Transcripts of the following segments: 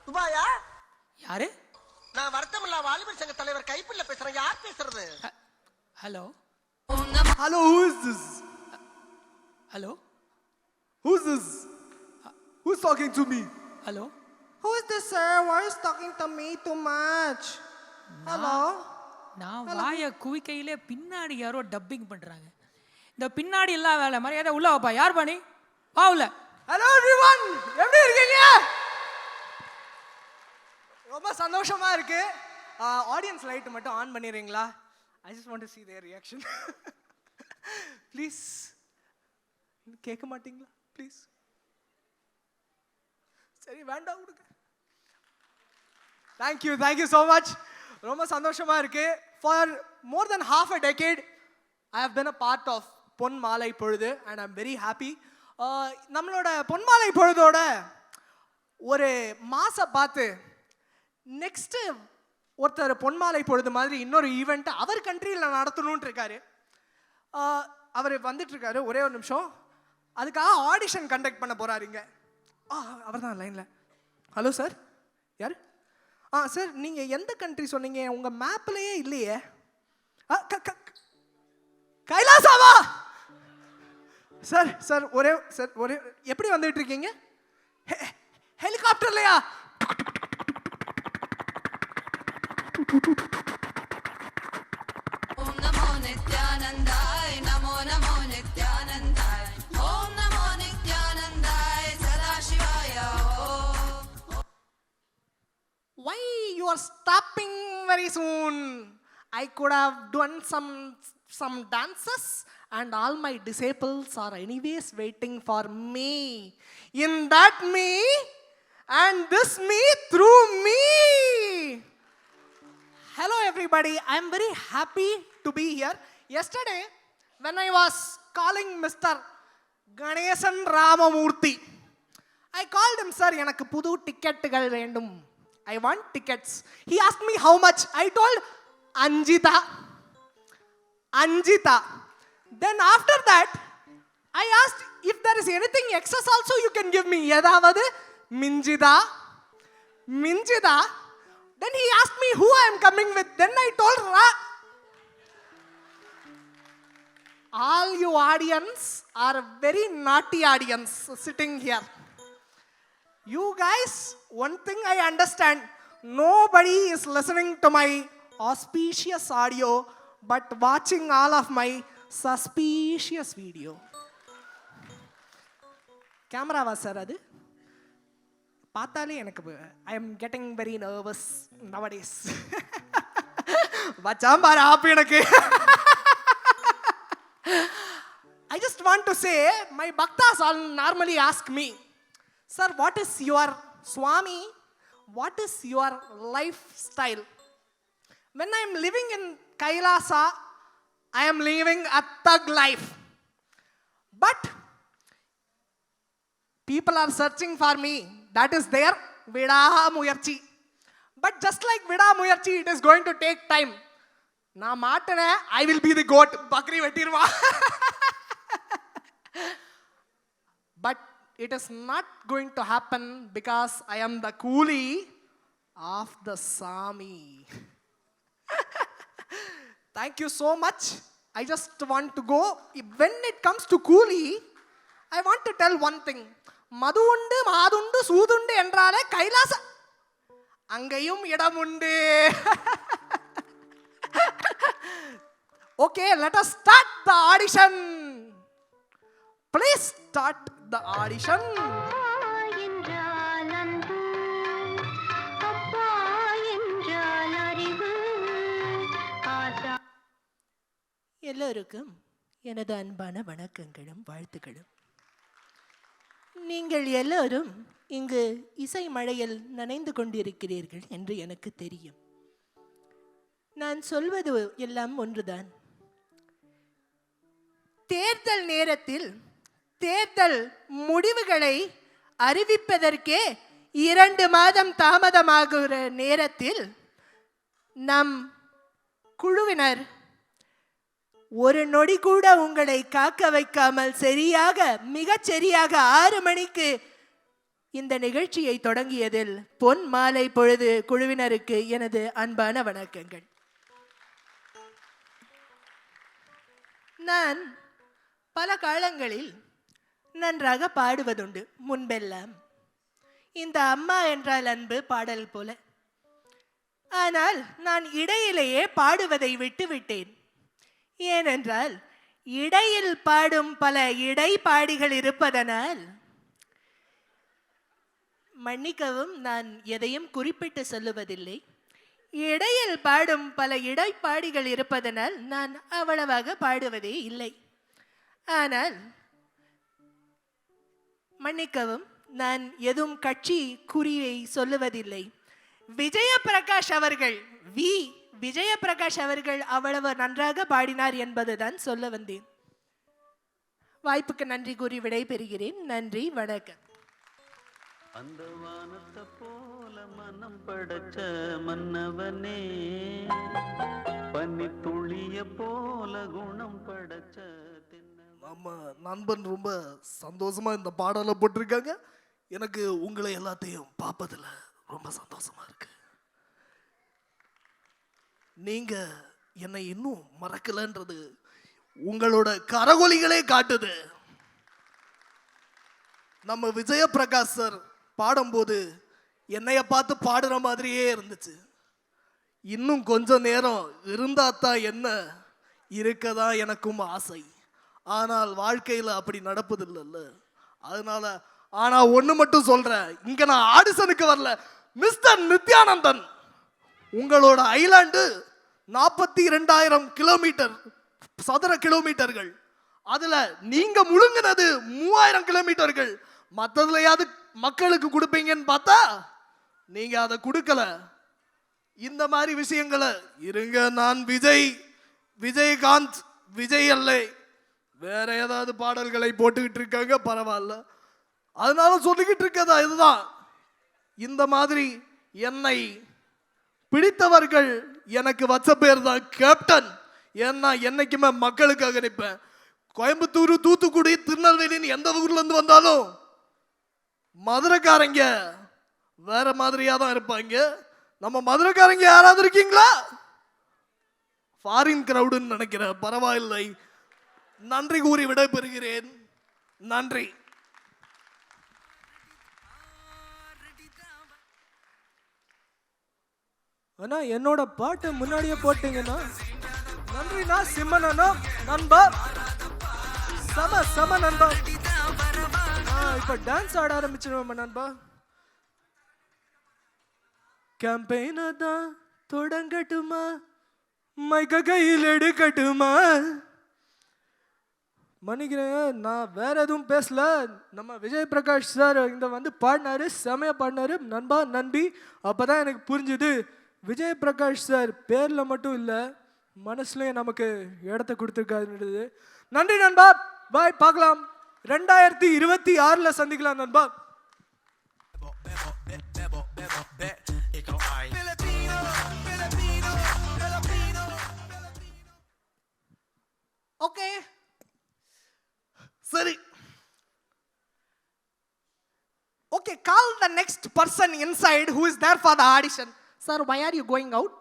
துபாயா? யாரு? நான் வருத்தமில்லா வாலிபர் சங்க தலைவர் கைப்பிள்ள பேசுறேன். யார் பேசுறது? Hello Hello, who is this? Hello Who's this? Who's talking to me? Hello Who is this, sir? Why is talking to me too much? Hello? நான் வாய குவிக்கையிலே பின்னாடி யாரோ டப்பிங் பண்றாங்க. இந்த பின்னாடி எல்லாம் வேலை மரியாதை உள்ள வாப்பா. யார் பண்ணி வா உள்ள. Hello everyone. எப்படி இருக்கீங்க? ரொம்ப சந்தோஷமா இருக்கு. ஆடியன்ஸ் லைட் மட்டும் ஆன் பண்ணிடுறீங்களா? I just want to see their reaction. Please. கேட்க மாட்டீங்களா? Please. சரி வேண்டாம் விடுங்க. Thank you so much. ரொம்ப சந்தோஷமா இருக்கு. For more than half a decade I have been a part of பொன் மாலை பொழுது and I'm very happy. நம்மளோட பொன் மாலை பொழுதோட ஒரு மாச பார்த்து நெக்ஸ்ட் ஒருத்தர் பொன் மாலை பொழுது மாதிரி இன்னொரு ஈவெண்ட் அவர் கண்ட்ரியில் நடத்தணும்னு இருக்காரு. அவர் வந்துட்டு இருக்காரு. ஒரே ஒரு நிமிஷம். அதுக்காக ஆடிஷன் கண்டக்ட் பண்ண போறாருங்க. அவர் தான் லைன்ல. ஹலோ சார், யார்? சார் நீங்கள் எந்த கண்ட்ரி சொன்னீங்க? உங்கள் மேப்லேயே இல்லையே. கைலாசாவா? சார் ஒரே எப்படி வந்துட்டு இருக்கீங்க? ஹெலிகாப்டர்லையா? ஓம் நமோ நித்யானந்தாய் நமோ நமோ நித்யானந்தாய் ஓம் நமோ நித்யானந்தாய் சதாசிவாய. Why you are stopping very soon? I could have done some dances and all my disciples are anyways waiting for me. In that me and this me through me. Hello everybody, I am very happy to be here. Yesterday when I was calling Mr. Ganesan Ramamurthy, I called him, sir எனக்கு புது டிக்கெட்டுகள் வேண்டும். I want tickets. He asked me how much. I told Anjita. Then after that I asked if there is anything excess also you can give me. ஏதாவது மிஞ்சிதா? Then he asked me who I am coming with. Then I told all you audience are very naughty audience sitting here. You guys, one thing I understand, nobody is listening to my auspicious audio but watching all of my suspicious video. Camera was sir adu பார்த்தாலே எனக்கு I am getting very nervous nowadays. வச்சாம் பாரு app எனக்கு. I just want to say my bhaktas all normally ask me, sir, what is your Swami? What is your lifestyle? When I am living in Kailasa, I am living a thug life. But people are searching for me. That is their Vidamuyarchi. But just like Vidamuyarchi, it is going to take time. Na maatane, I will be the goat. Bakri vettirva. But it is not going to happen because I am the coolie of the Sami. Thank you so much. I just want to go. When it comes to coolie, I want to tell one thing. மது உண்டு மாதுண்டு சூதுண்டு என்றாலே கைலாச அங்கேயும் இடம் உண்டு. Okay, let us start the audition. Please start the audition. எல்லோருக்கும் எனது அன்பான வணக்கங்களும் வாழ்த்துக்களும். நீங்கள் எல்லோரும் இங்கு இசை மழையில் நனைந்து கொண்டிருக்கிறீர்கள் என்று எனக்கு தெரியும். நான் சொல்வது எல்லாம் ஒன்றுதான். தேர்தல் நேரத்தில் தேர்தல் முடிவுகளை அறிவிப்பதற்கே 2 மாதம் தாமதமாகிற நேரத்தில் நம் குழுவினர் ஒரு நொடி கூட உங்களை காக்க வைக்காமல் சரியாக மிகச் சரியாக 6 மணிக்கு இந்த நிகழ்ச்சியை தொடங்கியதில் பொன் மாலை பொழுது குழுவினருக்கு எனது அன்பான வணக்கங்கள். நான் பல காலங்களில் நன்றாக பாடுவதுண்டு. முன்பெல்லாம் இந்த அம்மா என்றால் அன்பு பாடல் போல. ஆனால் நான் இடையிலேயே பாடுவதை விட்டுவிட்டேன். ஏனென்றால் இடையில் பாடும் பல இடைப்பாடிகள் இருப்பதனால். மன்னிக்கவும், நான் எதையும் குறிப்பிட்டு சொல்லுவதில்லை. இடையில் பாடும் பல இடைப்பாடிகள் இருப்பதனால் நான் அவ்வளவாக பாடுவதே இல்லை. ஆனால் மன்னிக்கவும், நான் எதுவும் கட்சி குறியை சொல்லுவதில்லை. விஜயபிரகாஷ் அவர்கள் விஜயபிரகாஷ் அவர்கள் அவ்வளவு நன்றாக பாடினார் என்பதுதான் சொல்ல வந்தேன். வாய்ப்புக்கு நன்றி கூறி விடைபெறுகிறேன். நன்றி, வணக்கம். அந்த வானத்தை போல மனம் படைச்ச மன்னவனே, பனி துளிய போல குணம் படைச்ச நம்ம நண்பன் ரொம்ப சந்தோஷமா இந்த பாடலை போட்டிருக்காங்க. எனக்கு உங்களை எல்லாத்தையும் பார்ப்பதில் ரொம்ப சந்தோஷமா இருக்கு. நீங்க என்னை இன்னும் மறக்கலன்றது உங்களோட கரகொலிகளே காட்டுது. நம்ம விஜயபிரகாஷ் சார் பாடும்போது என்னைய பார்த்து பாடுற மாதிரியே இருந்துச்சு. இன்னும் கொஞ்ச நேரம் இருந்தா தான் என்ன, இருக்கதான் எனக்கும் ஆசை. ஆனால் வாழ்க்கையில் அப்படி நடப்பதில்லைல்ல. அதனால ஆனா ஒண்ணு மட்டும் சொல்றேன், இங்க நான் ஆடிஷனுக்கு வரல. மிஸ்டர் நித்யானந்தன், உங்களோட ஐலாண்டு 42,000 கிலோமீட்டர் சதுர கிலோமீட்டர்கள். அதுல நீங்க முழுங்கினது 3,000 கிலோமீட்டர்கள். மற்றதுலையாவது மக்களுக்கு கொடுப்பீங்கன்னு பார்த்தா நீங்க அதை கொடுக்கல. இந்த மாதிரி விஷயங்களை இருங்க. நான் விஜயகாந்த் விஜய் அல்ல, வேற ஏதாவது பாடல்களை போட்டுக்கிட்டு இருக்காங்க, பரவாயில்ல. அதனால சொல்லிக்கிட்டு இருக்கதா இதுதான். இந்த மாதிரி என்னை பிடித்தவர்கள் எனக்கு வச்ச பேர் தான் கேப்டன். ஏன்னா என்னைக்குமே மக்களுக்காக நிற்பேன். கோயம்புத்தூர், தூத்துக்குடி, திருநெல்வேலின்னு எந்த ஊர்ல இருந்து வந்தாலும் மதுரைக்காரங்க வேற மாதிரியா தான் இருப்பாங்க. நம்ம மதுரைக்காரங்க யாராவது இருக்கீங்களா? ஃபாரின் கிரவுடுன்னு நினைக்கிறேன், பரவாயில்லை. நன்றி கூறி விடை பெறுகிறேன். நன்றி. அண்ணா, என்னோட பாட்டு முன்னாடியே போட்டீங்கன்னா நன்றிண்ணா. சிம்மனா நண்பா, சம நண்பா. இப்ப டான்ஸ் ஆட ஆரம்பிச்சிருவோம் நண்பா. கேம்பெயினா தான் தொடங்கட்டுமா, மைக்க கையில் எடுக்கட்டுமா? மன்னிக்கிறேன், நான் வேற எதுவும் பேசல. நம்ம விஜயபிரகாஷ் சார் இந்த பாடினாரு, செமையா பாடினாரு நண்பா, நன்றி. அப்பதான் எனக்கு புரிஞ்சுது, விஜயபிரகாஷ் சார் பேர்ல மட்டும் இல்ல, மனசுலயும் நமக்கு இடத்த கொடுத்துருக்காரு. நன்றி நண்பா, பாய், பார்க்கலாம். 2026 சந்திக்கலாம் நண்பா. ஓகே, சரி. Okay, call the next person inside who is there for the audition. Sir, why are you going out?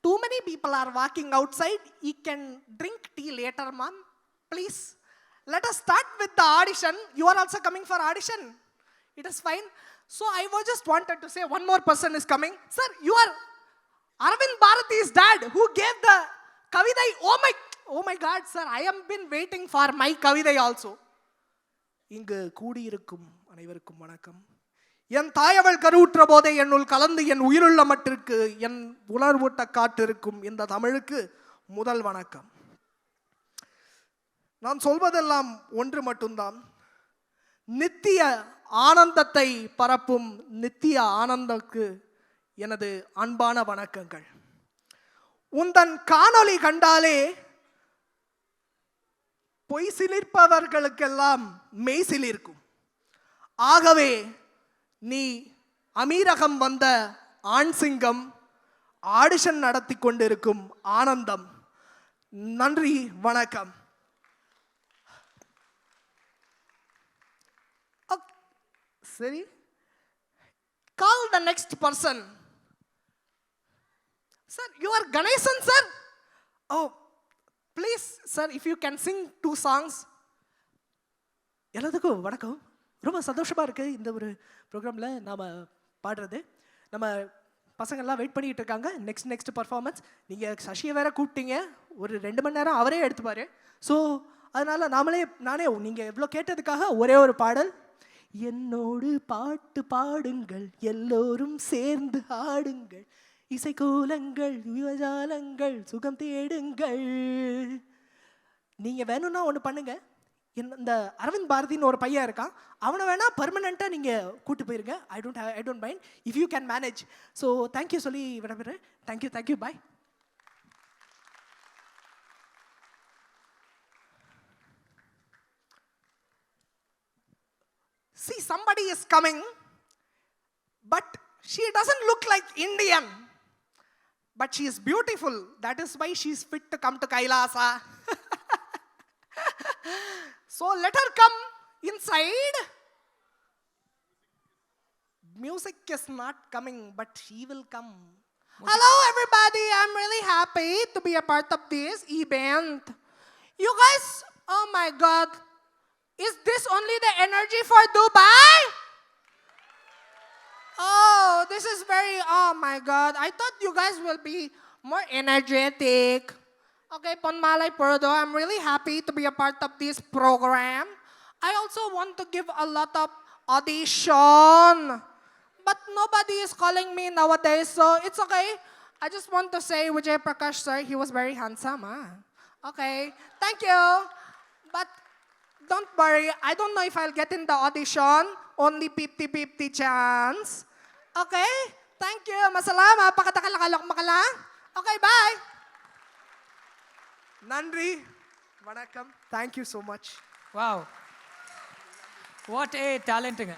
Too many people are walking outside. You can drink tea later, ma'am. Please. Let us start with the audition. You are also coming for audition. It is fine. So I was just wanted to say one more person is coming. Sir, you are Arvind Bharati's dad who gave the Kavidai. Oh my God, sir. I have been waiting for my Kavidai also. இங்கு கூடியிருக்கும் அனைவருக்கும் வணக்கம். என் தாயவள் கருவுற்ற போதே என்னுள் கலந்து என் உயிருள்ள மட்டிற்கு என் உணர்வூட்ட காட்டிருக்கும் இந்த தமிழுக்கு முதல் வணக்கம். நான் சொல்வதெல்லாம் ஒன்று மட்டும்தான். நித்திய ஆனந்தத்தை பரப்பும் நித்திய ஆனந்தக்கு எனது அன்பான வணக்கங்கள். உந்தன் காணொளி கண்டாலே பொய் சிலிர்ப்பவர்களுக்கெல்லாம் மெய் சிலிர்க்கும். ஆகவே நீ அமீரகம் வந்த ஆண் சிங்கம், ஆடிஷன் நடத்தி கொண்டிருக்கும் ஆனந்தம். நன்றி, வணக்கம். சரி, the next person. Sir, you are Ganesan, sir? Oh, please, sir, if you can sing 2 songs. எல்லாத்துக்கும் வணக்கம். ரொம்ப சந்தோஷமா இருக்கு இந்த ஒரு ப்ரோக்ராமில் நாம் பாடுறது. நம்ம பசங்கள்லாம் வெயிட் பண்ணிட்டு இருக்காங்க நெக்ஸ்ட் பர்ஃபார்மன்ஸ். நீங்கள் சசியை வேற கூப்பிட்டீங்க, ஒரு 2 மணி நேரம் அவரே எடுத்துப்பாரு. ஸோ அதனால் நானே நீங்கள் எவ்வளோ கேட்டதுக்காக ஒரே ஒரு பாடல். என்னோடு பாட்டு பாடுங்கள், எல்லோரும் சேர்ந்து ஆடுங்கள், இசைக்கோலங்கள் யுவஜாலங்கள் சுகம் தேடுங்கள். நீங்கள் வேணும்னா ஒன்று பண்ணுங்க, இந்த அரவிந்த் பாரதின்னு ஒரு பையன் இருக்கான், அவனை வேணா பர்மனெண்ட்டாக நீங்கள் கூட்டு போயிருங்க. I don't mind if you can manage. So thank you சொல்லி விடப்படுறேன். Thank you bye. See, somebody is coming, but she doesn't look like Indian. But she is beautiful. That is why she is fit to come to Kailasa. So let her come inside. Music is not coming, but she will come. Hello everybody, I'm really happy to be a part of this event. You guys, oh my God, is this only the energy for Dubai? Oh, this is oh my God, I thought you guys will be more energetic. Okay, Ponmalay Purdo, I'm really happy to be a part of this program. I also want to give a lot of audition, but nobody is calling me nowadays, so it's okay. I just want to say Vijay Prakash sir, he was very handsome. Okay, thank you. But don't worry, I don't know if I'll get in the audition. Only 50-50 chance. Okay, thank you. Masalama, pakatakalak makalang. Okay, bye. Nandri, vanakkam. Thank you so much. Wow, what a டேலண்ட்டுங்க.